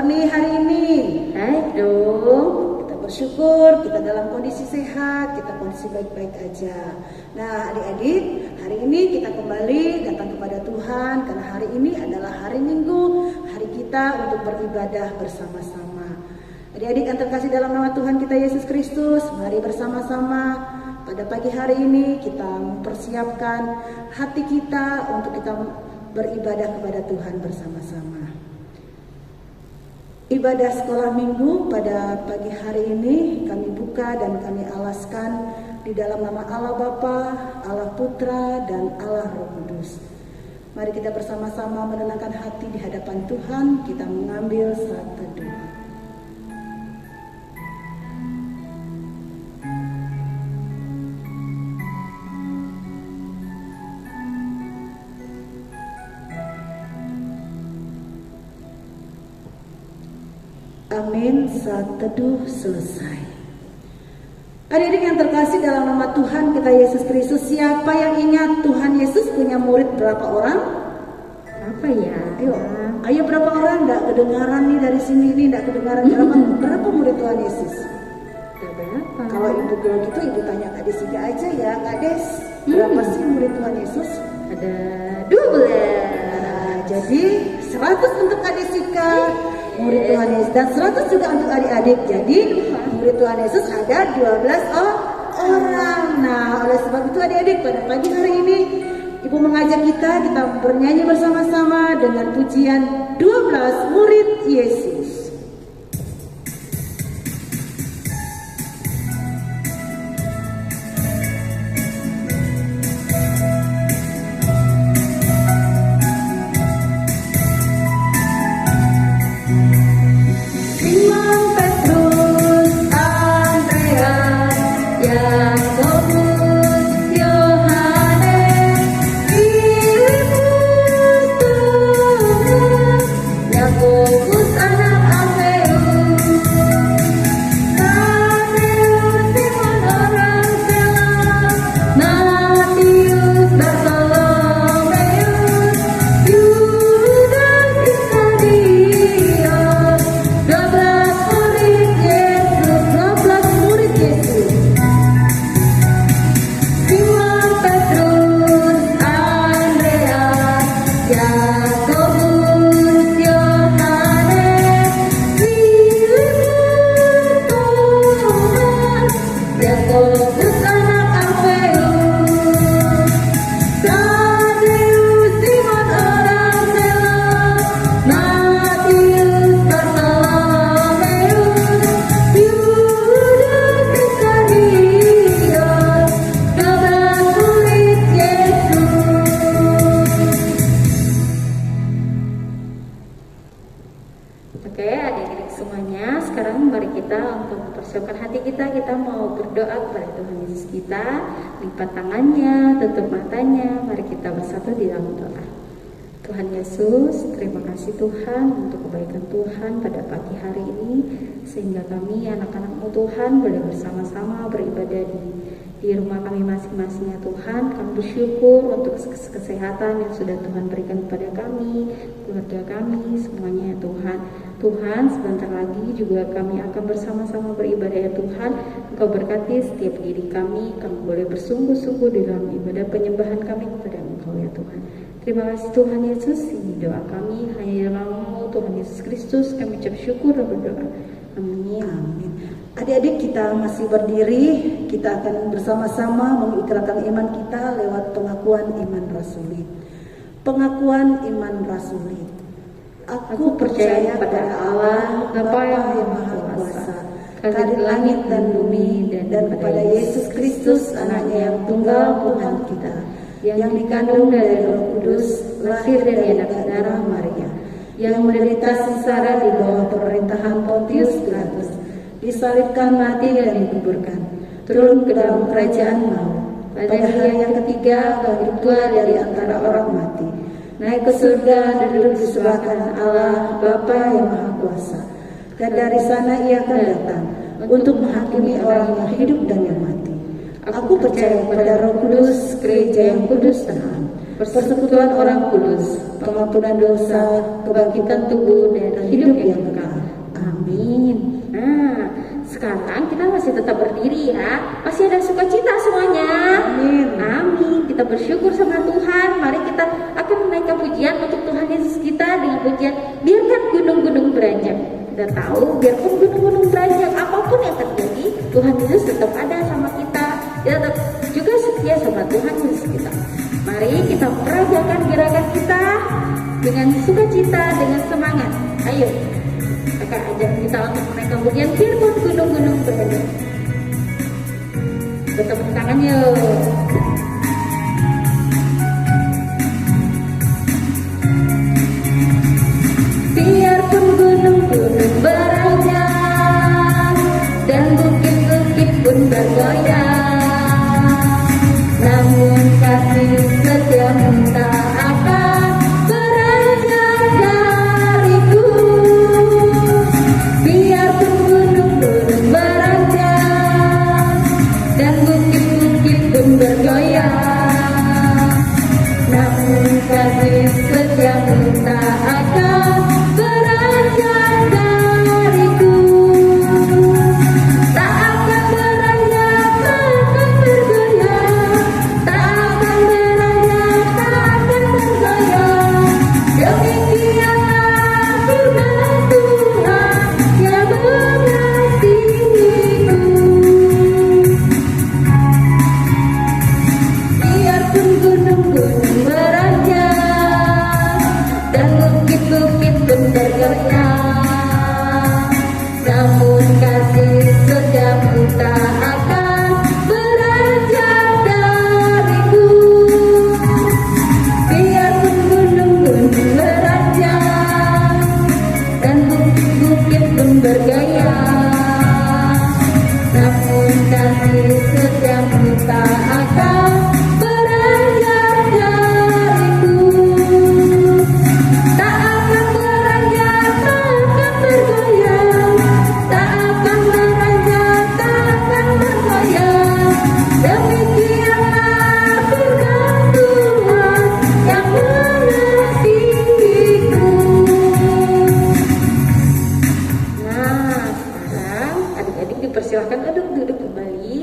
kabar nih hari ini? Baik dong. Kita bersyukur kita dalam kondisi sehat, kita kondisi baik-baik aja. Nah adik-adik, hari ini kita kembali datang kepada Tuhan karena hari ini adalah hari Minggu, hari kita untuk beribadah bersama-sama. Adik-adik yang terkasih dalam nama Tuhan kita Yesus Kristus, mari bersama-sama pada pagi hari ini kita mempersiapkan hati kita untuk kita beribadah kepada Tuhan bersama-sama. Ibadah sekolah minggu pada pagi hari ini kami buka dan kami alaskan di dalam nama Allah Bapa, Allah Putra, dan Allah Roh Kudus. Mari kita bersama-sama menenangkan hati di hadapan Tuhan, kita mengambil saat teduh. Amin, saat teduh selesai. Adik-adik yang terkasih dalam nama Tuhan kita Yesus Kristus, siapa yang ingat Tuhan Yesus punya murid berapa orang? Apa ya? Ayo berapa orang? Nggak kedengaran nih dari sini, ini nggak kedengaran. Berapa murid Tuhan Yesus? Berapa? Kalau ibu bilang gitu, ibu tanya Kak Desika aja ya, Kak Des. Berapa sih murid Tuhan Yesus? Ada 12. Nah, jadi 100 untuk Kak Desika, murid Tuhan Yesus, dan 100 juga untuk adik-adik. Jadi murid Tuhan Yesus ada 12 orang. Nah, oleh sebab itu adik-adik pada pagi hari ini Ibu mengajak kita bernyanyi bersama-sama dengan pujian 12 murid Yesus. Oke, adik-adik semuanya, sekarang mari kita untuk mempersiapkan hati kita mau berdoa kepada Tuhan Yesus kita. Lipat tangannya, tutup matanya, mari kita bersatu di dalam doa. Tuhan Yesus, terima kasih Tuhan untuk kebaikan Tuhan pada pagi hari ini, sehingga kami anak-anak-Mu Tuhan boleh bersama-sama beribadah di rumah kami masing-masing ya Tuhan. Kami bersyukur untuk kesehatan yang sudah Tuhan berikan kepada kami, keluarga kami, semuanya ya Tuhan. Tuhan, sebentar lagi juga kami akan bersama-sama beribadah ya Tuhan. Engkau berkati setiap diri kami boleh bersungguh-sungguh di dalam ibadah penyembahan kami kepada Engkau ya Tuhan. Terima kasih Tuhan Yesus, ini doa kami hanya dalam-Mu Tuhan Yesus Kristus kami ucap syukur dan berdoa. Amin. Amin. Adik-adik kita masih berdiri, kita akan bersama-sama mengikrarkan iman kita lewat pengakuan iman rasuli. Pengakuan iman rasuli. Aku percaya kepada Allah, Bapa yang Maha Kuasa, Kadir langit dan bumi, dan kepada Yesus Kristus, Anaknya yang tunggal Tuhan kita, yang dikandung dari Roh Kudus, lahir dari anak darah Maria, yang menderita sengsara di bawah pemerintahan Pontius Pilatus, disalibkan, mati dan dikuburkan, turun ke dalam kerajaan maut. Pada hari yang ketiga bangkit pula dari antara orang mati, naik ke surga dan duduk di sebelah kanan Allah Bapa yang Maha Kuasa. Dan dari sana Ia akan datang untuk menghakimi orang yang hidup dan yang mati. Aku percaya kepada Roh Kudus, gereja yang kudus dan am, persekutuan orang kudus, pengampunan dosa, kebangkitan tubuh dan hidup yang kekal. Amin. Nah, sekarang kita masih tetap berdiri ya. Masih ada sukacita semuanya. Amin. Amin. Kita bersyukur sama Tuhan. Mari kita akan menaikkan pujian untuk Tuhan Yesus kita dengan pujian biarkan gunung-gunung beranjak. Kita tahu biarpun gunung-gunung beranjak, apapun yang terjadi, Tuhan Yesus tetap ada sama kita. Kita tetap juga setia sama Tuhan Yesus kita. Mari kita peragakan gerakan kita dengan sukacita, dengan semangat. Ayo, kakak ajak kita untuk menaikkan pujian biarpun gunung-gunung beranjak. Bertepuk tangan yuk. Biarpun gunung-gunung beranjak dan bukit-bukit pun bergoyang, namun kasih setiamu tak akan beranjak dariku. Biarpun gunung-gunung beranjak dan bukit-bukit pun bergoyang, namun kasih setiamu tak akan beranjak dariku. Tak akan beranjak, tak akan bergoyang, tak akan beranjak, tak akan bergoyang. Demikianlah firman Tuhan yang mengasihiku. Biarpun gunung-gunung beranjak dan bukit-bukit pun bergoyang, namun kasih setiamu tak akan beranjak dariku. Biarpun gunung-gunung beranjak dan bukit-bukit pun bergoyang, namun kasih setiamu tak akan beranjak dariku. Tak akan beranjak, tak akan bergoyang, tak akan beranjak, tak akan bergoyang. Demikianlah firman Tuhan yang mengasihiku. Nah, sekarang adik-adik dipersilahkan untuk duduk kembali.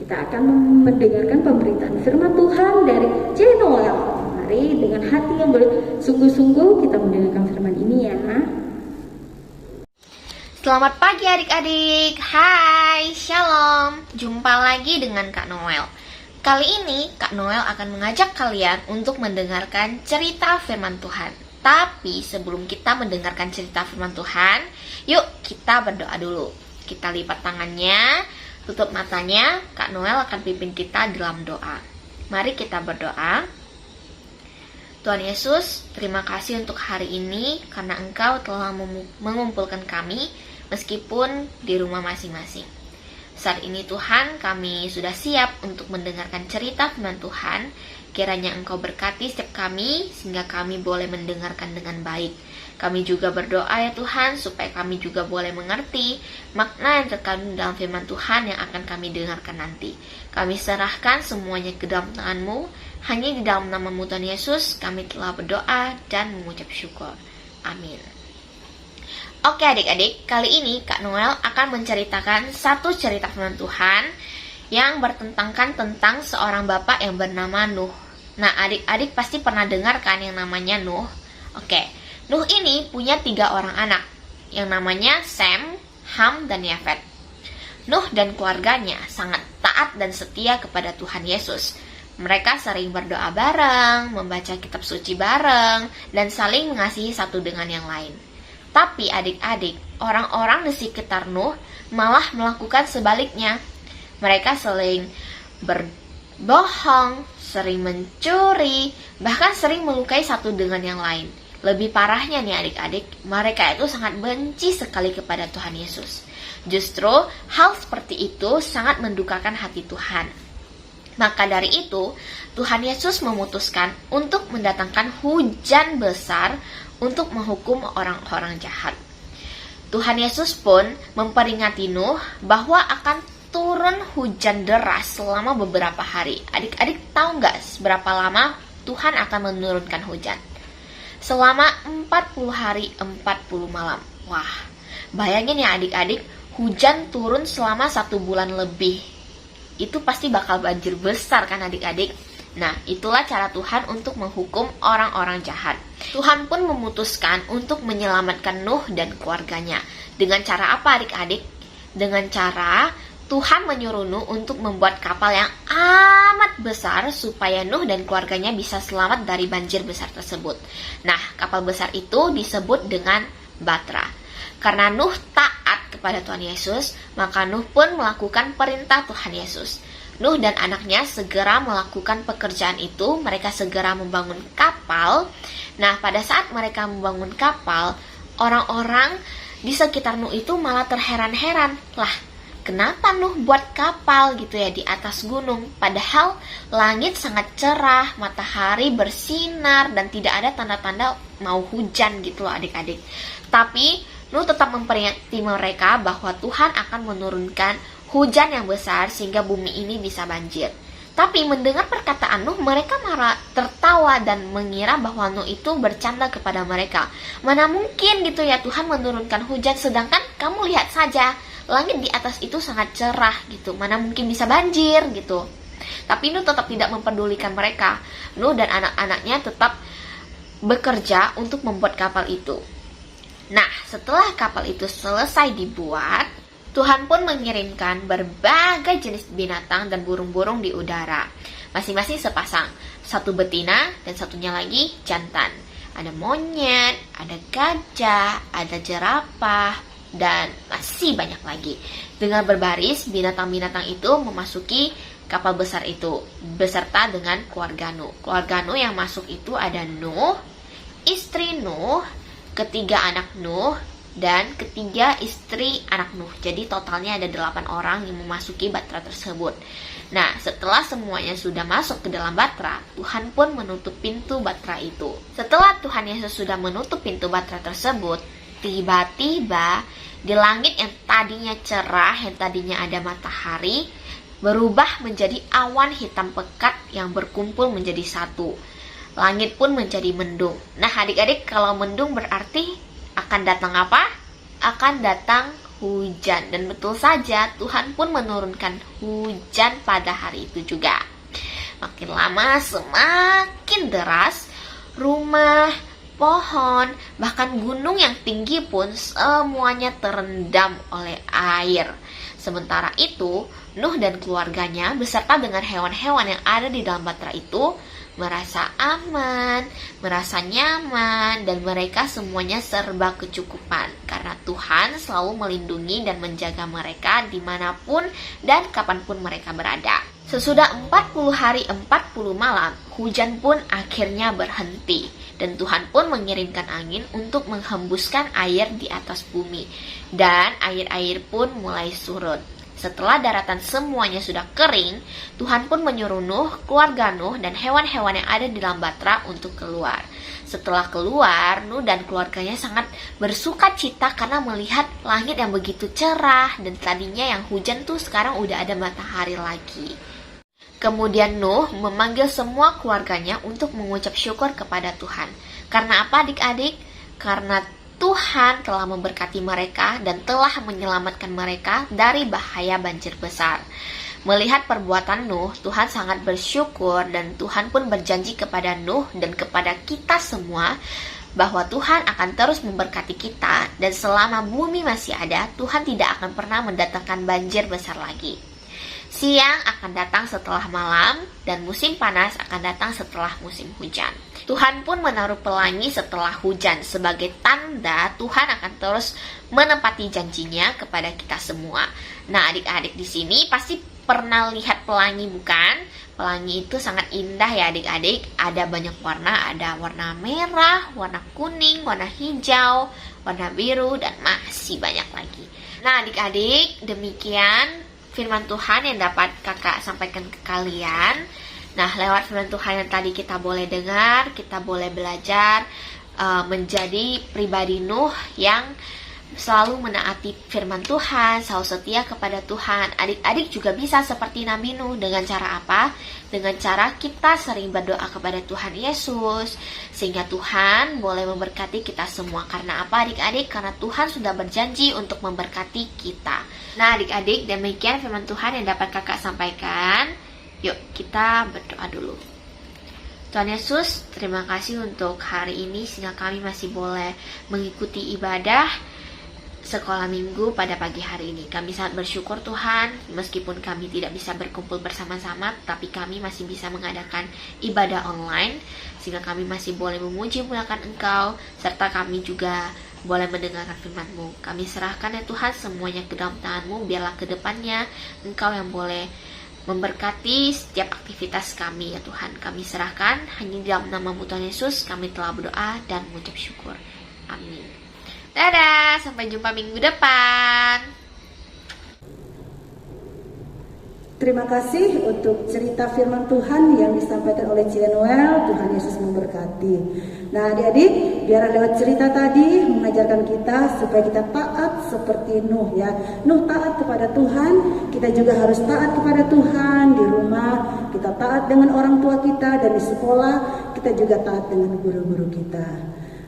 Kita akan mendengarkan pemberitaan firman Tuhan dari Noel. Mari dengan hati yang bersungguh-sungguh kita mendengarkan firman ini ya. Selamat pagi adik-adik. Hai, shalom. Jumpa lagi dengan Kak Noel. Kali ini Kak Noel akan mengajak kalian untuk mendengarkan cerita firman Tuhan. Tapi sebelum kita mendengarkan cerita firman Tuhan, yuk kita berdoa dulu. Kita lipat tangannya, tutup matanya. Kak Noel akan pimpin kita dalam doa. Mari kita berdoa. Tuhan Yesus, terima kasih untuk hari ini karena Engkau telah mengumpulkan kami meskipun di rumah masing-masing. Saat ini Tuhan, kami sudah siap untuk mendengarkan cerita firman Tuhan. Kiranya Engkau berkati setiap kami sehingga kami boleh mendengarkan dengan baik. Kami juga berdoa ya Tuhan supaya kami juga boleh mengerti makna yang terkandung dalam firman Tuhan yang akan kami dengarkan nanti. Kami serahkan semuanya ke dalam tangan-Mu. Hanya di dalam nama-Mu Tuhan Yesus kami telah berdoa dan mengucap syukur. Amin. Oke adik-adik, kali ini Kak Noel akan menceritakan satu cerita firman Tuhan yang bertentangkan tentang seorang bapak yang bernama Nuh. Nah, adik-adik pasti pernah dengar kan yang namanya Nuh. Oke, Nuh ini punya 3 orang anak yang namanya Sem, Ham, dan Yafet. Nuh dan keluarganya sangat taat dan setia kepada Tuhan Yesus. Mereka sering berdoa bareng, membaca kitab suci bareng, dan saling mengasihi satu dengan yang lain. Tapi adik-adik, orang-orang di sekitar Nuh malah melakukan sebaliknya. Mereka sering berbohong, sering mencuri, bahkan sering melukai satu dengan yang lain. Lebih parahnya nih adik-adik, mereka itu sangat benci sekali kepada Tuhan Yesus. Justru hal seperti itu sangat mendukakan hati Tuhan. Maka dari itu, Tuhan Yesus memutuskan untuk mendatangkan hujan besar untuk menghukum orang-orang jahat. Tuhan Yesus pun memperingati Nuh bahwa akan turun hujan deras selama beberapa hari. Adik-adik tahu nggak berapa lama Tuhan akan menurunkan hujan? Selama 40 hari 40 malam. Wah, Bayangin ya adik-adik, hujan turun selama 1 bulan lebih. Itu pasti bakal banjir besar kan adik-adik? Nah, itulah cara Tuhan untuk menghukum orang-orang jahat. Tuhan pun memutuskan untuk menyelamatkan Nuh dan keluarganya. Dengan cara apa adik-adik? Dengan cara Tuhan menyuruh Nuh untuk membuat kapal yang amat besar supaya Nuh dan keluarganya bisa selamat dari banjir besar tersebut. Nah, kapal besar itu disebut dengan Batra. Karena Nuh taat kepada Tuhan Yesus, maka Nuh pun melakukan perintah Tuhan Yesus. Nuh dan anaknya segera melakukan pekerjaan itu, mereka segera membangun kapal. Nah, pada saat mereka membangun kapal, orang-orang di sekitar Nuh itu malah terheran-heran. Lah, kenapa Nuh buat kapal gitu ya di atas gunung? Padahal langit sangat cerah, matahari bersinar, dan tidak ada tanda-tanda mau hujan gitu loh adik-adik. Tapi Nuh tetap memperingati mereka bahwa Tuhan akan menurunkan hujan yang besar sehingga bumi ini bisa banjir. Tapi mendengar perkataan Nuh, mereka malah tertawa dan mengira bahwa Nuh itu bercanda kepada mereka. Mana mungkin gitu ya Tuhan menurunkan hujan, sedangkan kamu lihat saja langit di atas itu sangat cerah gitu. Mana mungkin bisa banjir gitu. Tapi Nuh tetap tidak mempedulikan mereka. Nuh dan anak-anaknya tetap bekerja untuk membuat kapal itu. Nah, setelah kapal itu selesai dibuat, Tuhan pun mengirimkan berbagai jenis binatang dan burung-burung di udara. Masing-masing sepasang, satu betina dan satunya lagi jantan. Ada monyet, ada gajah, ada jerapah, dan masih banyak lagi. Dengan berbaris, binatang-binatang itu memasuki kapal besar itu, beserta dengan keluarga Nuh. Keluarga Nuh yang masuk itu ada Nuh, istri Nuh, ketiga anak Nuh, dan ketiga istri anak Nuh. Jadi totalnya ada 8 orang yang memasuki Batra tersebut. Nah, setelah semuanya sudah masuk ke dalam Batra, Tuhan pun menutup pintu Batra itu. Setelah Tuhan Yesus sudah menutup pintu Batra tersebut, tiba-tiba di langit yang tadinya cerah, yang tadinya ada matahari, berubah menjadi awan hitam pekat yang berkumpul menjadi satu. Langit pun menjadi mendung. Nah, adik-adik, kalau mendung berarti akan datang apa? Akan datang hujan. Dan betul saja, Tuhan pun menurunkan hujan pada hari itu juga. Makin lama semakin deras, rumah, pohon, bahkan gunung yang tinggi pun semuanya terendam oleh air. Sementara itu, Nuh dan keluarganya beserta dengan hewan-hewan yang ada di dalam Batra itu merasa aman, merasa nyaman, dan mereka semuanya serba kecukupan karena Tuhan selalu melindungi dan menjaga mereka dimanapun dan kapanpun mereka berada. Sesudah 40 hari 40 malam, hujan pun akhirnya berhenti dan Tuhan pun mengirimkan angin untuk menghembuskan air di atas bumi, dan air-air pun mulai surut. Setelah daratan semuanya sudah kering, Tuhan pun menyuruh Nuh, keluarga Nuh, dan hewan-hewan yang ada di dalam Batra untuk keluar. Setelah keluar, Nuh dan keluarganya sangat bersuka cita karena melihat langit yang begitu cerah, dan tadinya yang hujan tuh sekarang udah ada matahari lagi. Kemudian Nuh memanggil semua keluarganya untuk mengucap syukur kepada Tuhan. Karena apa adik-adik? Karena Tuhan telah memberkati mereka dan telah menyelamatkan mereka dari bahaya banjir besar. Melihat perbuatan Nuh, Tuhan sangat bersyukur dan Tuhan pun berjanji kepada Nuh dan kepada kita semua bahwa Tuhan akan terus memberkati kita dan selama bumi masih ada, Tuhan tidak akan pernah mendatangkan banjir besar lagi. Siang akan datang setelah malam dan musim panas akan datang setelah musim hujan. Tuhan pun menaruh pelangi setelah hujan sebagai tanda Tuhan akan terus menepati janjinya kepada kita semua. Nah, adik-adik di sini pasti pernah lihat pelangi bukan? Pelangi itu sangat indah ya adik-adik. Ada banyak warna, ada warna merah, warna kuning, warna hijau, warna biru, dan masih banyak lagi. Nah, adik-adik, demikian firman Tuhan yang dapat kakak sampaikan ke kalian. Nah, lewat firman Tuhan yang tadi kita boleh dengar, kita boleh belajar menjadi pribadi Nuh yang selalu menaati firman Tuhan, selalu setia kepada Tuhan. Adik-adik juga bisa seperti Nabi Nuh. Dengan cara apa? Dengan cara kita sering berdoa kepada Tuhan Yesus, sehingga Tuhan boleh memberkati kita semua. Karena apa adik-adik? Karena Tuhan sudah berjanji untuk memberkati kita. Nah adik-adik, demikian firman Tuhan yang dapat kakak sampaikan. Yuk kita berdoa dulu. Tuhan Yesus, terima kasih untuk hari ini sehingga kami masih boleh mengikuti ibadah sekolah minggu pada pagi hari ini. Kami sangat bersyukur Tuhan, meskipun kami tidak bisa berkumpul bersama-sama, tapi kami masih bisa mengadakan ibadah online, sehingga kami masih boleh memuji memuliakan Engkau, serta kami juga boleh mendengarkan firman-Mu. Kami serahkan ya Tuhan semuanya ke dalam tangan-Mu, biarlah ke depannya Engkau yang boleh memberkati setiap aktivitas kami ya Tuhan. Kami serahkan hanya di dalam nama-Mu Tuhan Yesus, kami telah berdoa dan mengucap syukur. Amin. Dadah, sampai jumpa minggu depan. Terima kasih untuk cerita firman Tuhan yang disampaikan oleh Noel. Tuhan Yesus memberkati. Nah adik-adik, biar lewat cerita tadi mengajarkan kita supaya kita taat seperti Nuh ya. Nuh taat kepada Tuhan, kita juga harus taat kepada Tuhan di rumah. Kita taat dengan orang tua kita, dan di sekolah kita juga taat dengan guru-guru kita.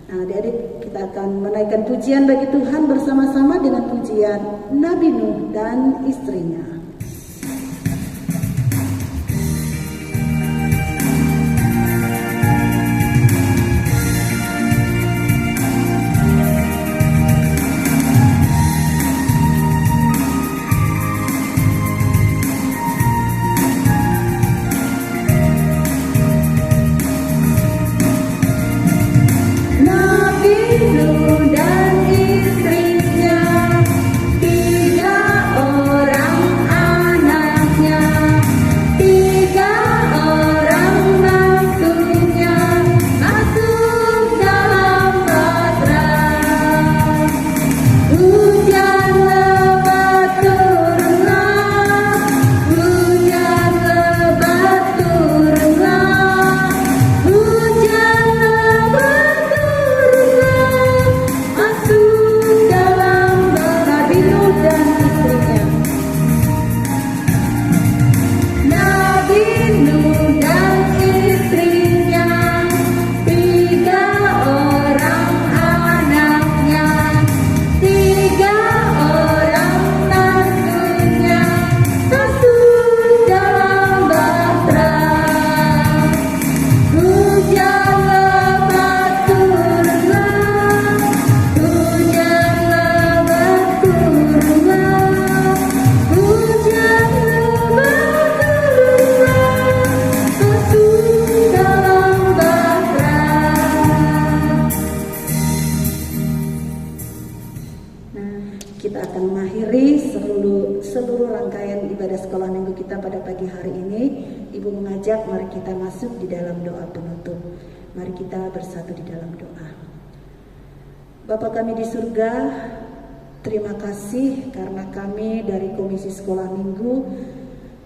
Nah adik-adik, kita akan menaikkan pujian bagi Tuhan bersama-sama dengan pujian Nabi Nuh dan istrinya. Seluruh rangkaian ibadah sekolah minggu kita pada pagi hari ini, Ibu mengajak mari kita masuk di dalam doa penutup. Mari kita bersatu di dalam doa. Bapa kami di surga, terima kasih karena kami dari Komisi Sekolah Minggu,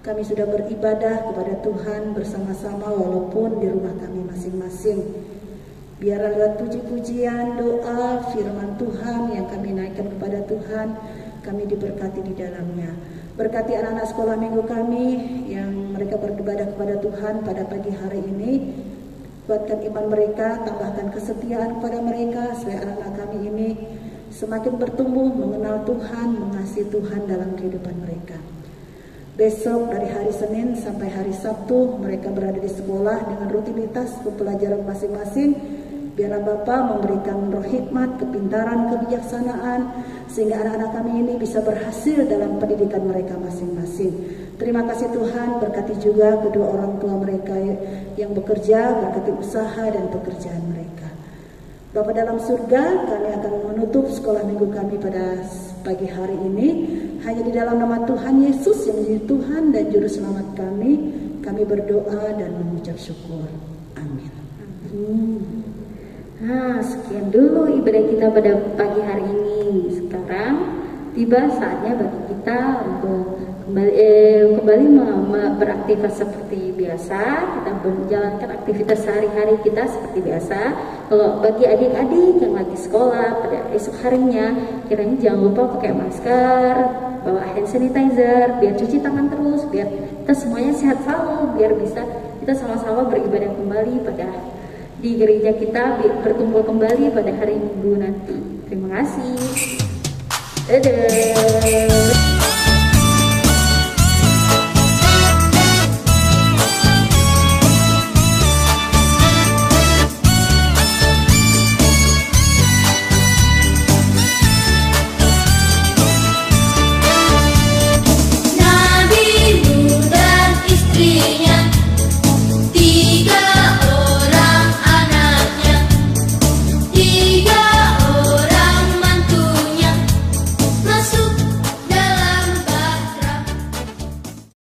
kami sudah beribadah kepada Tuhan bersama-sama walaupun di rumah kami masing-masing. Biarlah lewat puji-pujian, doa, firman Tuhan yang kami naikkan kepada Tuhan, kami diberkati di dalamnya. Berkati anak-anak sekolah minggu kami yang mereka beribadah kepada Tuhan pada pagi hari ini. Kuatkan iman mereka, tambahkan kesetiaan kepada mereka, supaya anak-anak kami ini semakin bertumbuh mengenal Tuhan, mengasihi Tuhan dalam kehidupan mereka. Besok dari hari Senin sampai hari Sabtu mereka berada di sekolah dengan rutinitas pembelajaran masing-masing. Biarlah Bapa memberikan roh hikmat, kepintaran, kebijaksanaan, sehingga anak-anak kami ini bisa berhasil dalam pendidikan mereka masing-masing. Terima kasih Tuhan, berkati juga kedua orang tua mereka yang bekerja, berkati usaha dan pekerjaan mereka. Bapa dalam surga, kami akan menutup sekolah minggu kami pada pagi hari ini. Hanya di dalam nama Tuhan Yesus yang menjadi Tuhan dan Juru Selamat kami berdoa dan mengucap syukur. Amin. Nah, sekian dulu ibadah kita pada pagi hari ini. Sekarang tiba saatnya bagi kita untuk kembali beraktivitas seperti biasa. Kita menjalankan aktivitas sehari-hari kita seperti biasa. Kalau bagi adik-adik yang lagi sekolah pada esok harinya, kiranya jangan lupa pakai masker, bawa hand sanitizer, biar cuci tangan terus, biar kita semuanya sehat selalu, biar bisa kita sama-sama beribadah kembali di gereja kita, berkumpul kembali pada hari Minggu nanti. Terima kasih. Dadah.